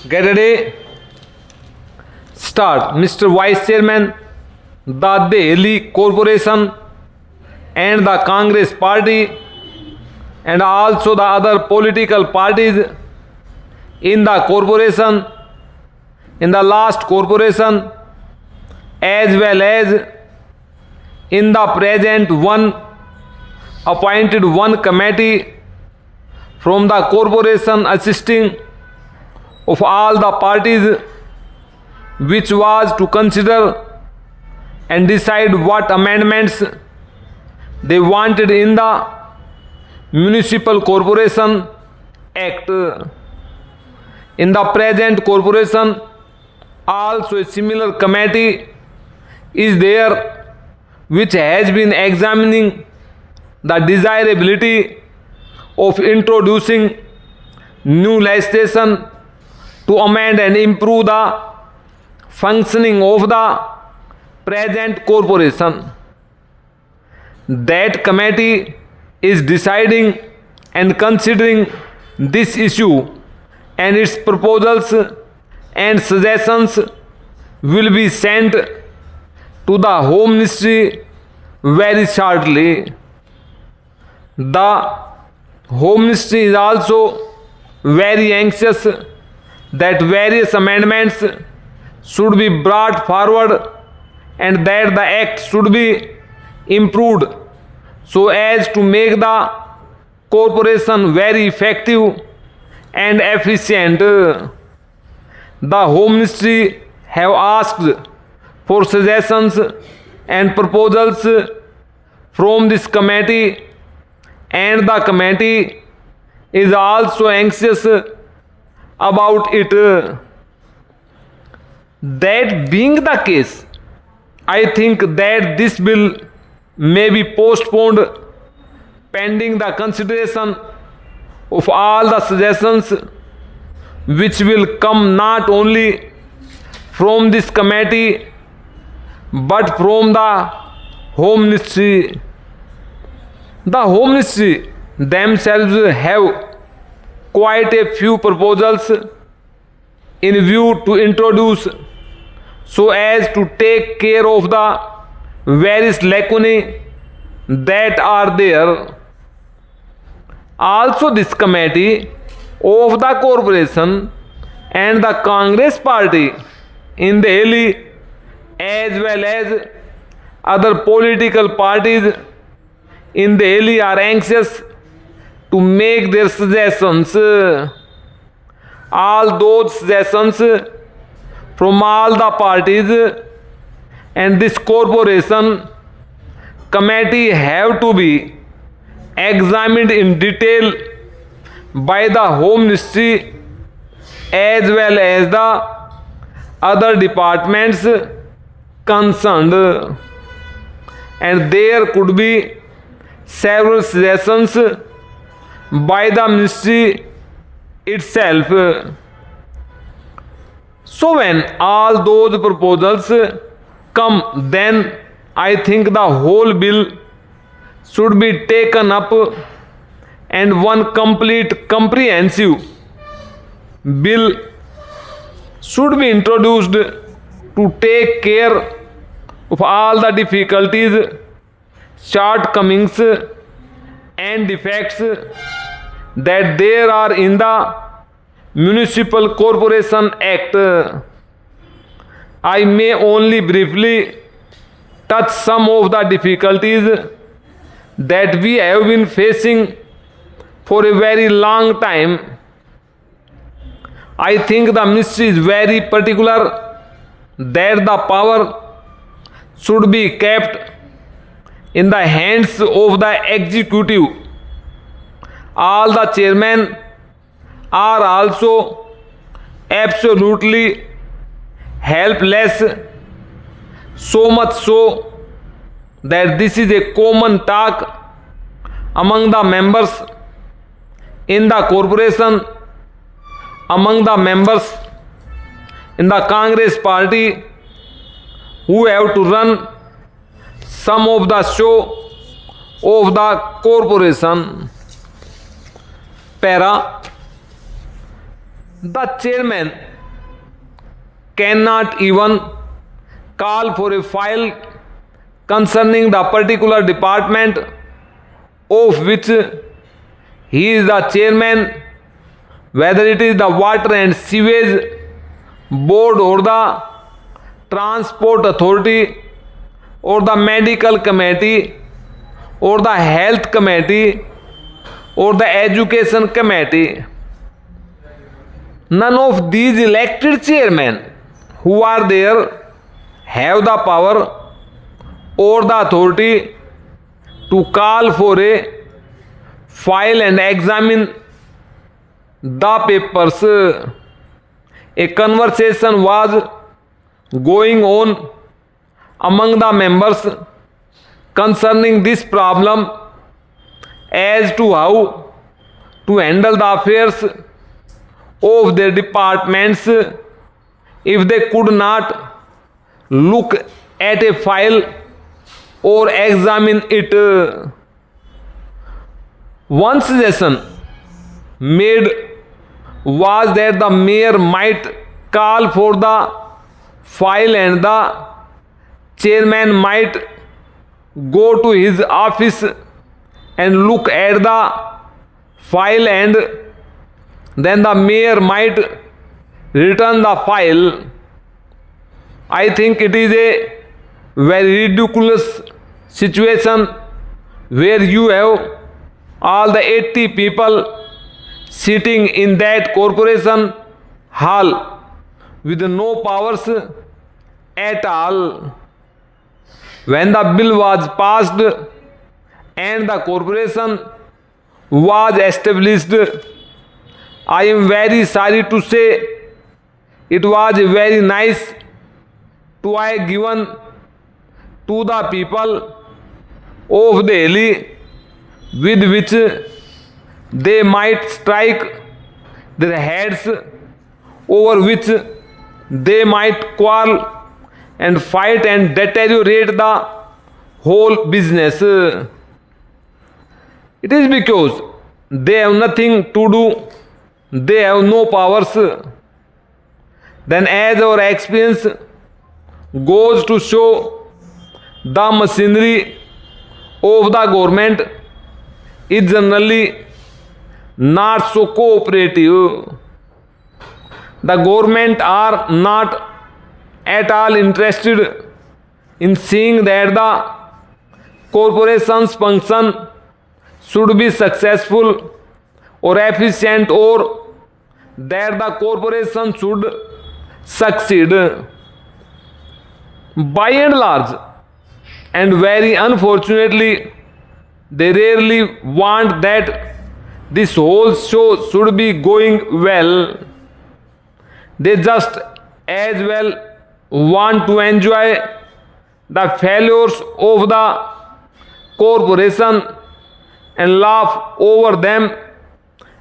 Get ready. Start. Mr. Vice Chairman, the Delhi Corporation and the Congress Party and also the other political parties in the corporation, in the last corporation, as well as in the present one, appointed one committee from the corporation assisting of all the parties, which was to consider and decide what amendments they wanted in the Municipal Corporation Act. In the present corporation, also a similar committee is there which has been examining the desirability of introducing new legislation to amend and improve the functioning of the present corporation. That committee is deciding and considering this issue, and its proposals and suggestions will be sent to the Home Ministry very shortly. The Home Ministry is also very anxious that various amendments should be brought forward and that the act should be improved so as to make the corporation very effective and efficient. The Home Ministry have asked for suggestions and proposals from this committee, and the committee is also anxious about it. That being the case, I think that this bill may be postponed pending the consideration of all the suggestions which will come not only from this committee but from the Home Ministry. The Home Ministry themselves have quite a few proposals in view to introduce so as to take care of the various lacunae that are there. Also, this committee of the corporation and the Congress Party in Delhi, as well as other political parties in Delhi, are anxious to make their suggestions. All those suggestions from all the parties and this corporation committee have to be examined in detail by the Home Ministry as well as the other departments concerned, and there could be several suggestions by the ministry itself. So when all those proposals come, then I think the whole bill should be taken up and one complete comprehensive bill should be introduced to take care of all the difficulties, shortcomings and defects that there are in the Municipal Corporation Act. I may only briefly touch some of the difficulties that we have been facing for a very long time. I think the ministry is very particular that the power should be kept in the hands of the executive. All the chairmen are also absolutely helpless, so much so that this is a common talk among the members in the corporation, among the members in the Congress Party who have to run some of the show of the corporation. Para, the chairman cannot even call for a file concerning the particular department of which he is the chairman, whether it is the water and sewage board or the transport authority or the medical committee or the health committee or the education committee. None of these elected chairmen who are there have the power or the authority to call for a file and examine the papers. A conversation was going on among the members concerning this problem as to how to handle the affairs of their departments if they could not look at a file or examine it. One suggestion made was that the mayor might call for the file and the chairman might go to his office and look at the file, and then the mayor might return the file. I think it is a very ridiculous situation where you have all the 80 people sitting in that corporation hall with no powers at all. When the bill was passed and the corporation was established, I am very sorry to say it was a very nice toy given to the people of Delhi with which they might strike their heads, over which they might quarrel and fight and deteriorate the whole business. It is because they have nothing to do, they have no powers. Then, as our experience goes to show, the machinery of the government is generally not so cooperative. The government are not at all interested in seeing that the corporation's function should be successful or efficient, or that the corporation should succeed. By and large, and very unfortunately, they rarely want that this whole show should be going well. They just as well want to enjoy the failures of the corporation and laugh over them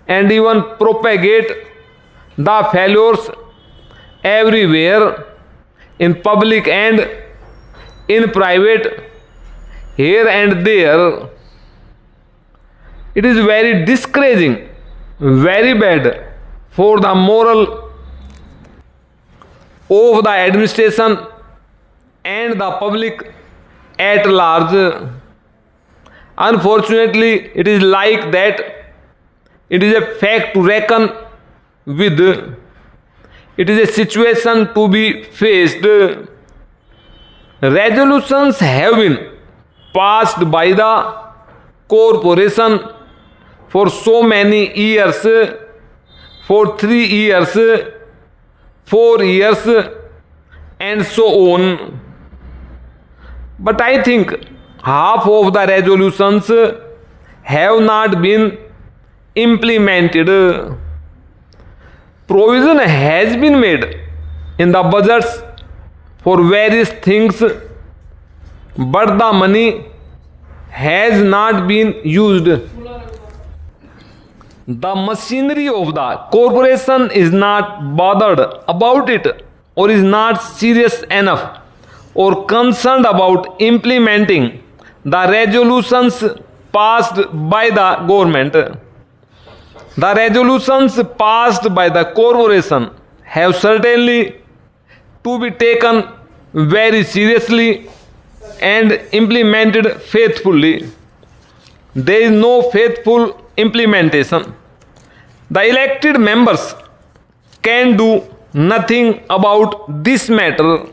and even propagate the failures everywhere, in public and in private, here and there. It is very discouraging, very bad for the moral of the administration and the public at large. Unfortunately, it is like that. It is a fact to reckon with. It is a situation to be faced. Resolutions have been passed by the corporation for so many years, for 3 years, 4 years, and so on. But I think half of the resolutions have not been implemented. Provision has been made in the budgets for various things, but the money has not been used. The machinery of the corporation is not bothered about it, or is not serious enough or concerned about implementing the resolutions passed by the government. The resolutions passed by the corporation have certainly to be taken very seriously and implemented faithfully. There is no faithful implementation. The elected members can do nothing about this matter